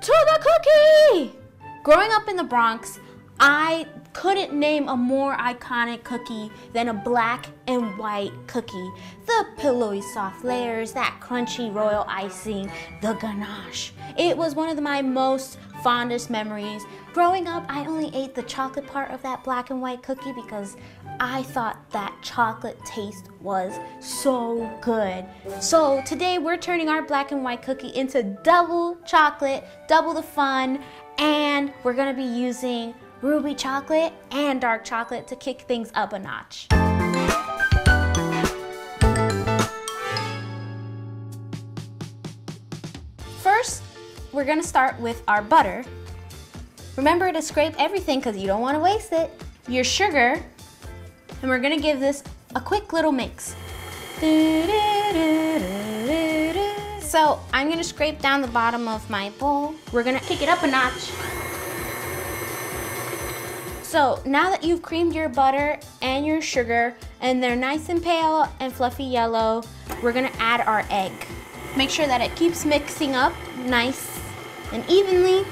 to the cookie! Growing up in the Bronx, I couldn't name a more iconic cookie than a black and white cookie. The pillowy soft layers, that crunchy royal icing, the ganache. It was one of my most fondest memories. Growing up, I only ate the chocolate part of that black and white cookie because I thought that chocolate taste was so good. So today we're turning our black and white cookie into double chocolate, double the fun, and we're gonna be using ruby chocolate and dark chocolate to kick things up a notch. First, we're gonna start with our butter. Remember to scrape everything because you don't want to waste it. Your sugar, and we're gonna give this a quick little mix. So I'm gonna scrape down the bottom of my bowl. We're gonna kick it up a notch. So now that you've creamed your butter and your sugar and they're nice and pale and fluffy yellow, we're gonna add our egg. Make sure that it keeps mixing up nice and evenly.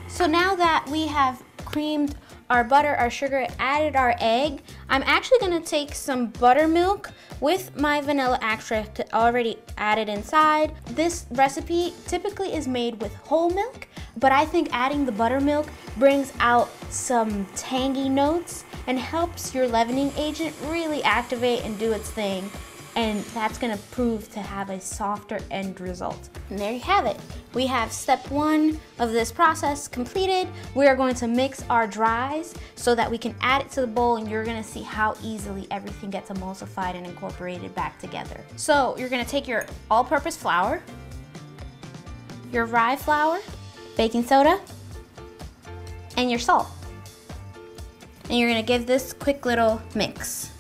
So now that we have creamed our butter, our sugar, added our egg, I'm actually gonna take some buttermilk with my vanilla extract already added inside. This recipe typically is made with whole milk, but I think adding the buttermilk brings out some tangy notes and helps your leavening agent really activate and do its thing. And that's gonna prove to have a softer end result. And there you have it. We have step one of this process completed. We are going to mix our dries so that we can add it to the bowl, and you're gonna see how easily everything gets emulsified and incorporated back together. So you're gonna take your all-purpose flour, your rye flour, baking soda, and your salt. And you're gonna give this quick little mix.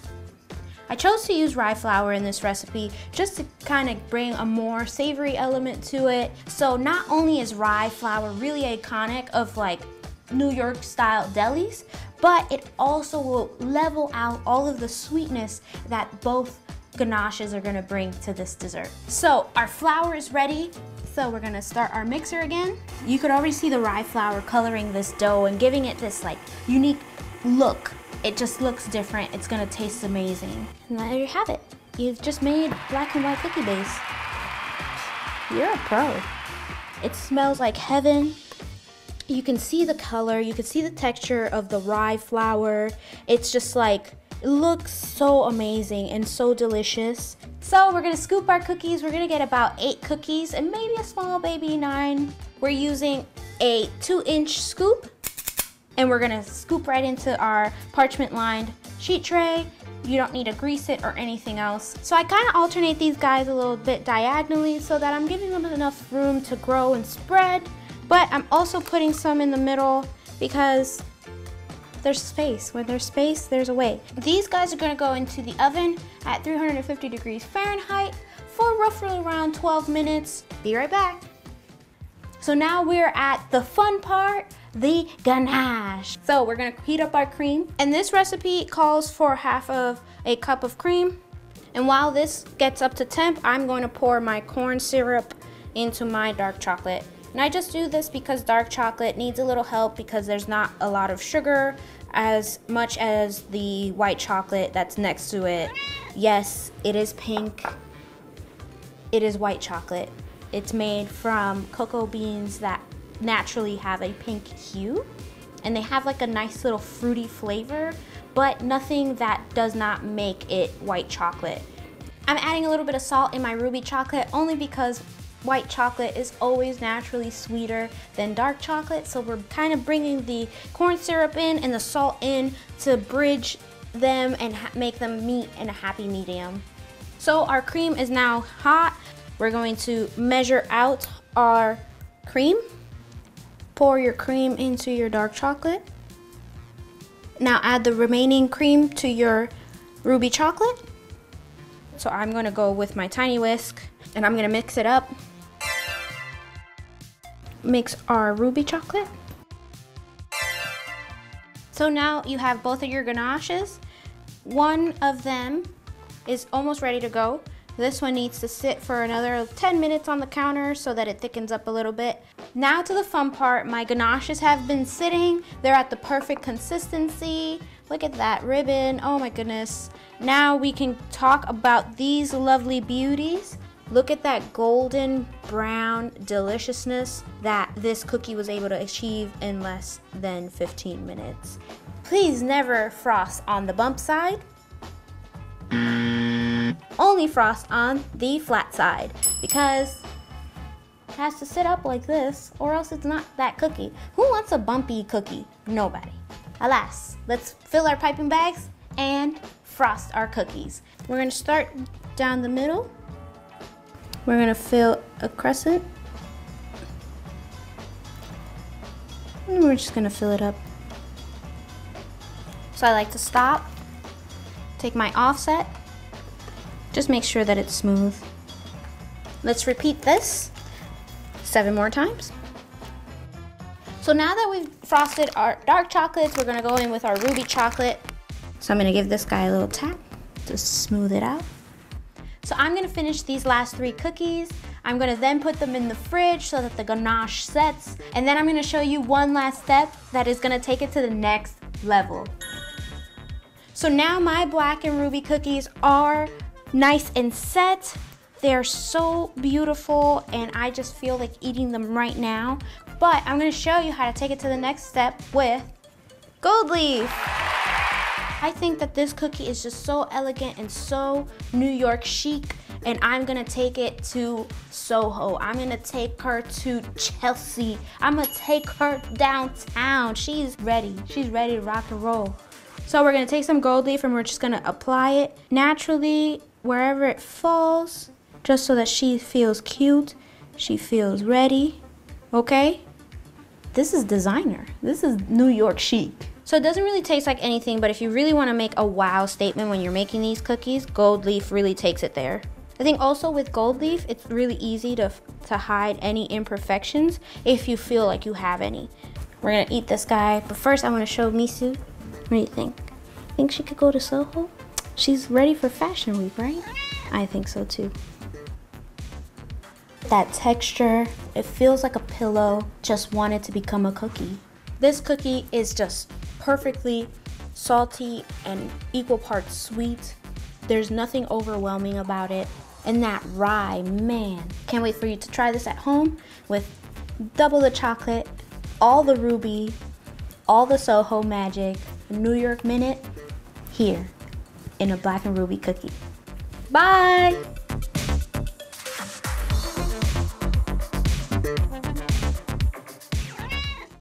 I chose to use rye flour in this recipe just to kind of bring a more savory element to it. So not only is rye flour really iconic of like New York style delis, but it also will level out all of the sweetness that both ganaches are gonna bring to this dessert. So our flour is ready. So we're gonna start our mixer again. You could already see the rye flour coloring this dough and giving it this like unique look. It just looks different. It's gonna taste amazing. And there you have it. You've just made black and white cookie base. You're a pro. It smells like heaven. You can see the color, you can see the texture of the rye flour. It's just like, it looks so amazing and so delicious. So we're gonna scoop our cookies. We're gonna get about 8 cookies and maybe a small baby 9. We're using a 2-inch scoop, and we're gonna scoop right into our parchment lined sheet tray. You don't need to grease it or anything else. So I kind of alternate these guys a little bit diagonally so that I'm giving them enough room to grow and spread, but I'm also putting some in the middle because there's space. When there's space, there's a way. These guys are gonna go into the oven at 350 degrees Fahrenheit for roughly around 12 minutes. Be right back. So now we're at the fun part, the ganache. So we're gonna heat up our cream. And this recipe calls for half of a cup of cream. And while this gets up to temp, I'm going to pour my corn syrup into my dark chocolate. And I just do this because dark chocolate needs a little help because there's not a lot of sugar as much as the white chocolate that's next to it. Yes, it is pink. It is white chocolate. It's made from cocoa beans that naturally have a pink hue, and they have like a nice little fruity flavor, but nothing that does not make it white chocolate. I'm adding a little bit of salt in my ruby chocolate only because white chocolate is always naturally sweeter than dark chocolate, so we're kind of bringing the corn syrup in and the salt in to bridge them and make them meet in a happy medium. So our cream is now hot. We're going to measure out our cream. Pour your cream into your dark chocolate. Now add the remaining cream to your ruby chocolate. So I'm gonna go with my tiny whisk and I'm gonna mix it up. Mix our ruby chocolate. So now you have both of your ganaches. One of them is almost ready to go. This one needs to sit for another 10 minutes on the counter so that it thickens up a little bit. Now to the fun part. My ganaches have been sitting. They're at the perfect consistency. Look at that ribbon. Oh my goodness. Now we can talk about these lovely beauties. Look at that golden brown deliciousness that this cookie was able to achieve in less than 15 minutes. Please never frost on the bump side. Only frost on the flat side because it has to sit up like this or else it's not that cookie. Who wants a bumpy cookie? Nobody. Alas, let's fill our piping bags and frost our cookies. We're gonna start down the middle. We're gonna fill a crescent. And we're just gonna fill it up. So I like to stop, take my offset, just make sure that it's smooth. Let's repeat this 7 more times. So now that we've frosted our dark chocolates, we're gonna go in with our ruby chocolate. So I'm gonna give this guy a little tap to smooth it out. So I'm gonna finish these last 3 cookies. I'm gonna then put them in the fridge so that the ganache sets. And then I'm gonna show you one last step that is gonna take it to the next level. So now my black and ruby cookies are nice and set. They're so beautiful and I just feel like eating them right now. But I'm gonna show you how to take it to the next step with gold leaf. I think that this cookie is just so elegant and so New York chic, and I'm gonna take it to Soho. I'm gonna take her to Chelsea. I'm gonna take her downtown. She's ready to rock and roll. So we're gonna take some gold leaf and we're just gonna apply it naturally wherever it falls, just so that she feels cute, she feels ready, okay? This is designer. This is New York chic. So it doesn't really taste like anything, but if you really wanna make a wow statement when you're making these cookies, gold leaf really takes it there. I think also with gold leaf, it's really easy to hide any imperfections if you feel like you have any. We're gonna eat this guy, but first I wanna show Misu. What do you think? Think she could go to Soho? She's ready for Fashion Week, right? I think so too. That texture, it feels like a pillow just wanted to become a cookie. This cookie is just perfectly salty and equal parts sweet. There's nothing overwhelming about it. And that rye, man. Can't wait for you to try this at home with double the chocolate, all the ruby, all the Soho magic, New York minute, here in a black and ruby cookie. Bye!